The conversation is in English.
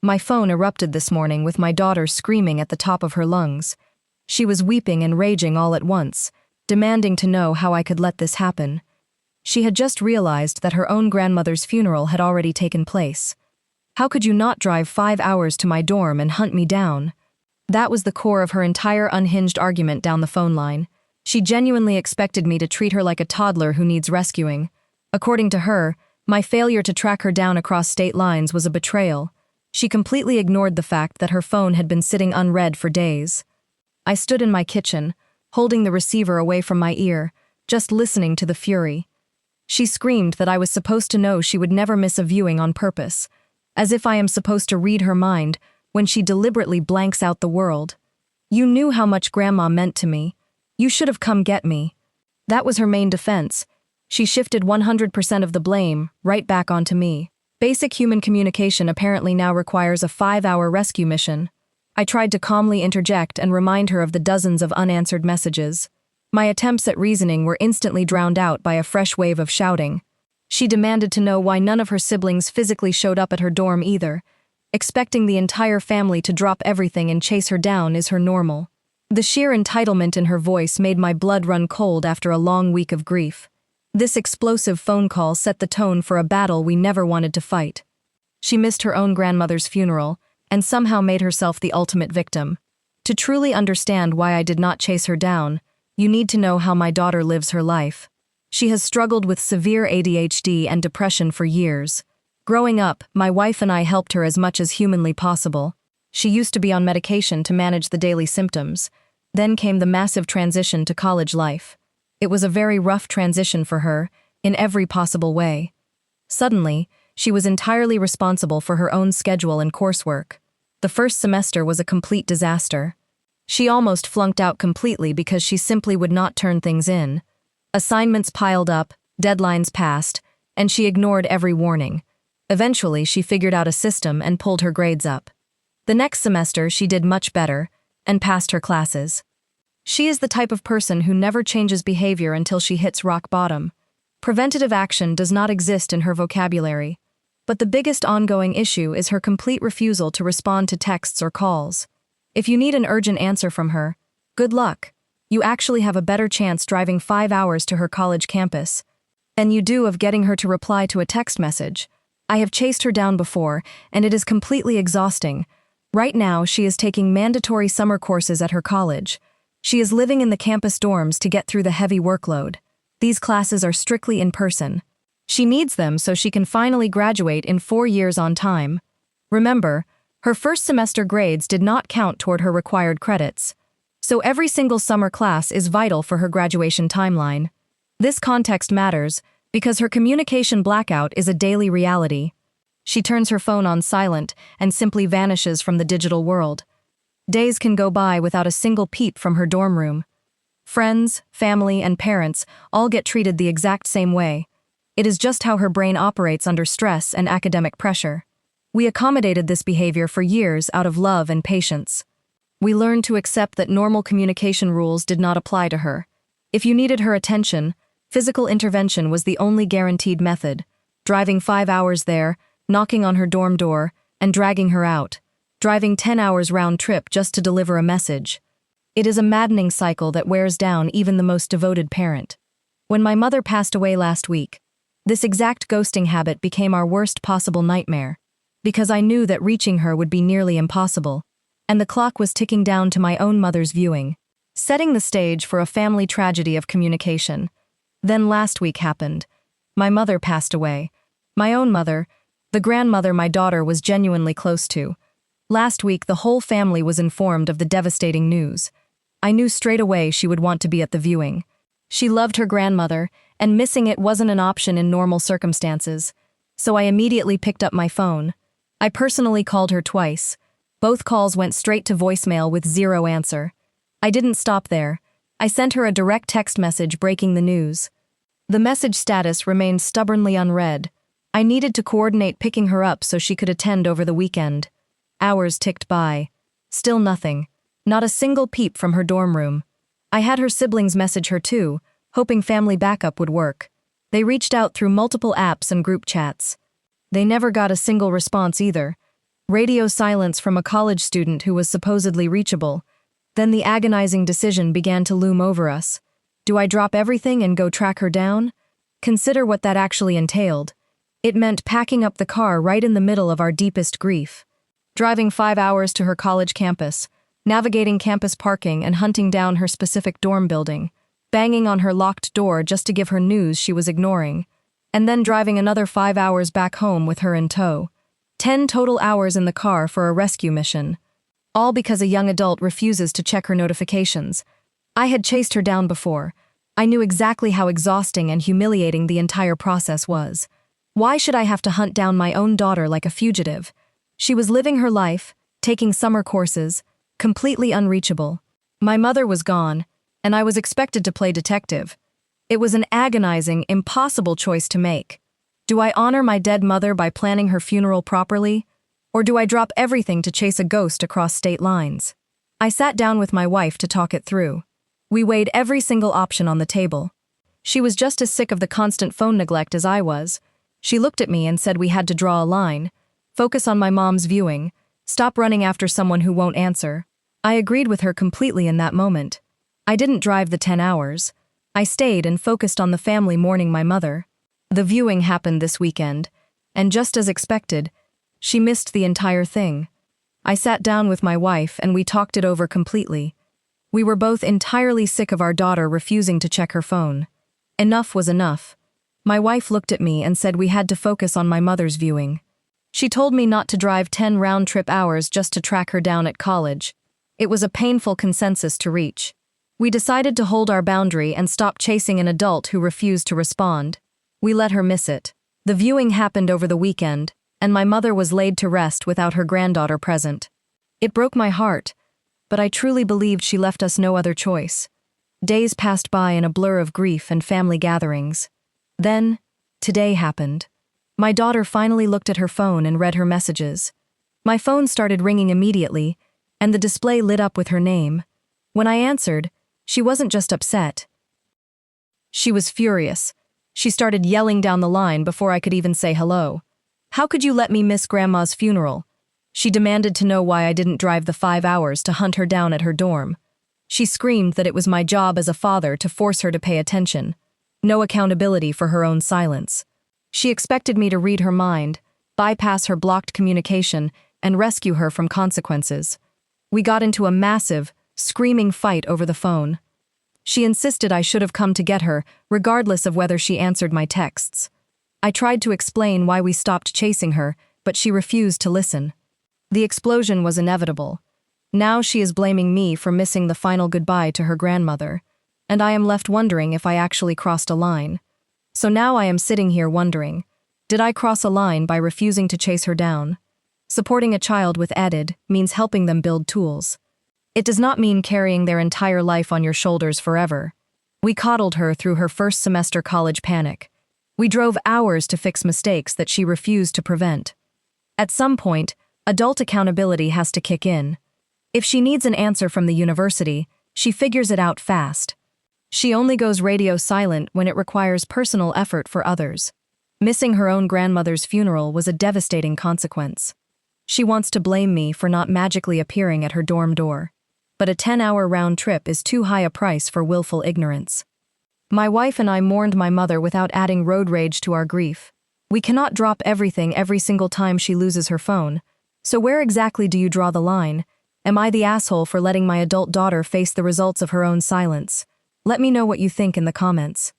My phone erupted this morning with my daughter screaming at the top of her lungs. She was weeping and raging all at once, demanding to know how I could let this happen. She had just realized that her own grandmother's funeral had already taken place. How could you not drive 5 hours to my dorm and hunt me down? That was the core of her entire unhinged argument down the phone line. She genuinely expected me to treat her like a toddler who needs rescuing. According to her, my failure to track her down across state lines was a betrayal. She completely ignored the fact that her phone had been sitting unread for days. I stood in my kitchen, holding the receiver away from my ear, just listening to the fury. She screamed that I was supposed to know she would never miss a viewing on purpose, as if I am supposed to read her mind when she deliberately blanks out the world. You knew how much Grandma meant to me. You should have come get me. That was her main defense. She shifted 100% of the blame right back onto me. Basic human communication apparently now requires a 5-hour rescue mission. I tried to calmly interject and remind her of the dozens of unanswered messages. My attempts at reasoning were instantly drowned out by a fresh wave of shouting. She demanded to know why none of her siblings physically showed up at her dorm either. Expecting the entire family to drop everything and chase her down is her normal. The sheer entitlement in her voice made my blood run cold after a long week of grief. This explosive phone call set the tone for a battle we never wanted to fight. She missed her own grandmother's funeral and somehow made herself the ultimate victim. To truly understand why I did not chase her down, you need to know how my daughter lives her life. She has struggled with severe ADHD and depression for years. Growing up, my wife and I helped her as much as humanly possible. She used to be on medication to manage the daily symptoms. Then came the massive transition to college life. It was a very rough transition for her, in every possible way. Suddenly, she was entirely responsible for her own schedule and coursework. The first semester was a complete disaster. She almost flunked out completely because she simply would not turn things in. Assignments piled up, deadlines passed, and she ignored every warning. Eventually, she figured out a system and pulled her grades up. The next semester, she did much better and passed her classes. She is the type of person who never changes behavior until she hits rock bottom. Preventative action does not exist in her vocabulary, but the biggest ongoing issue is her complete refusal to respond to texts or calls. If you need an urgent answer from her, good luck. You actually have a better chance driving 5 hours to her college campus than you do of getting her to reply to a text message. I have chased her down before, and it is completely exhausting. Right now, she is taking mandatory summer courses at her college. She is living in the campus dorms to get through the heavy workload. These classes are strictly in person. She needs them so she can finally graduate in 4 years on time. Remember, her first semester grades did not count toward her required credits. So every single summer class is vital for her graduation timeline. This context matters because her communication blackout is a daily reality. She turns her phone on silent and simply vanishes from the digital world. Days can go by without a single peep from her dorm room. Friends, family, and parents all get treated the exact same way. It is just how her brain operates under stress and academic pressure. We accommodated this behavior for years out of love and patience. We learned to accept that normal communication rules did not apply to her. If you needed her attention, physical intervention was the only guaranteed method. Driving 5 hours there, knocking on her dorm door, and dragging her out. Driving 10 hours round trip just to deliver a message. It is a maddening cycle that wears down even the most devoted parent. When my mother passed away last week, this exact ghosting habit became our worst possible nightmare, because I knew that reaching her would be nearly impossible, and the clock was ticking down to my own mother's viewing, setting the stage for a family tragedy of communication. Then last week happened. My mother passed away. My own mother, the grandmother my daughter was genuinely close to. Last week, the whole family was informed of the devastating news. I knew straight away she would want to be at the viewing. She loved her grandmother, and missing it wasn't an option in normal circumstances. So I immediately picked up my phone. I personally called her twice. Both calls went straight to voicemail with zero answer. I didn't stop there. I sent her a direct text message breaking the news. The message status remained stubbornly unread. I needed to coordinate picking her up so she could attend over the weekend. Hours ticked by. Still nothing. Not a single peep from her dorm room. I had her siblings message her too, hoping family backup would work. They reached out through multiple apps and group chats. They never got a single response either. Radio silence from a college student who was supposedly reachable. Then the agonizing decision began to loom over us. Do I drop everything and go track her down? Consider what that actually entailed. It meant packing up the car right in the middle of our deepest grief. Driving 5 hours to her college campus, navigating campus parking and hunting down her specific dorm building, banging on her locked door just to give her news she was ignoring, and then driving another 5 hours back home with her in tow. 10 total hours in the car for a rescue mission. All because a young adult refuses to check her notifications. I had chased her down before. I knew exactly how exhausting and humiliating the entire process was. Why should I have to hunt down my own daughter like a fugitive? She was living her life, taking summer courses, completely unreachable. My mother was gone, and I was expected to play detective. It was an agonizing, impossible choice to make. Do I honor my dead mother by planning her funeral properly? Or do I drop everything to chase a ghost across state lines? I sat down with my wife to talk it through. We weighed every single option on the table. She was just as sick of the constant phone neglect as I was. She looked at me and said we had to draw a line, focus on my mom's viewing, stop running after someone who won't answer. I agreed with her completely in that moment. I didn't drive the 10 hours. I stayed and focused on the family mourning my mother. The viewing happened this weekend, and just as expected, she missed the entire thing. I sat down with my wife and we talked it over completely. We were both entirely sick of our daughter refusing to check her phone. Enough was enough. My wife looked at me and said we had to focus on my mother's viewing. She told me not to drive 10 round-trip hours just to track her down at college. It was a painful consensus to reach. We decided to hold our boundary and stop chasing an adult who refused to respond. We let her miss it. The viewing happened over the weekend, and my mother was laid to rest without her granddaughter present. It broke my heart, but I truly believed she left us no other choice. Days passed by in a blur of grief and family gatherings. Then, today happened. My daughter finally looked at her phone and read her messages. My phone started ringing immediately, and the display lit up with her name. When I answered, she wasn't just upset. She was furious. She started yelling down the line before I could even say hello. How could you let me miss Grandma's funeral? She demanded to know why I didn't drive the 5 hours to hunt her down at her dorm. She screamed that it was my job as a father to force her to pay attention. No accountability for her own silence. She expected me to read her mind, bypass her blocked communication, and rescue her from consequences. We got into a massive, screaming fight over the phone. She insisted I should have come to get her, regardless of whether she answered my texts. I tried to explain why we stopped chasing her, but she refused to listen. The explosion was inevitable. Now she is blaming me for missing the final goodbye to her grandmother, and I am left wondering if I actually crossed a line. So now I am sitting here wondering, did I cross a line by refusing to chase her down? Supporting a child with ADHD means helping them build tools. It does not mean carrying their entire life on your shoulders forever. We coddled her through her first semester college panic. We drove hours to fix mistakes that she refused to prevent. At some point, adult accountability has to kick in. If she needs an answer from the university, she figures it out fast. She only goes radio silent when it requires personal effort for others. Missing her own grandmother's funeral was a devastating consequence. She wants to blame me for not magically appearing at her dorm door. But a 10-hour round trip is too high a price for willful ignorance. My wife and I mourned my mother without adding road rage to our grief. We cannot drop everything every single time she loses her phone. So where exactly do you draw the line? Am I the asshole for letting my adult daughter face the results of her own silence? Let me know what you think in the comments.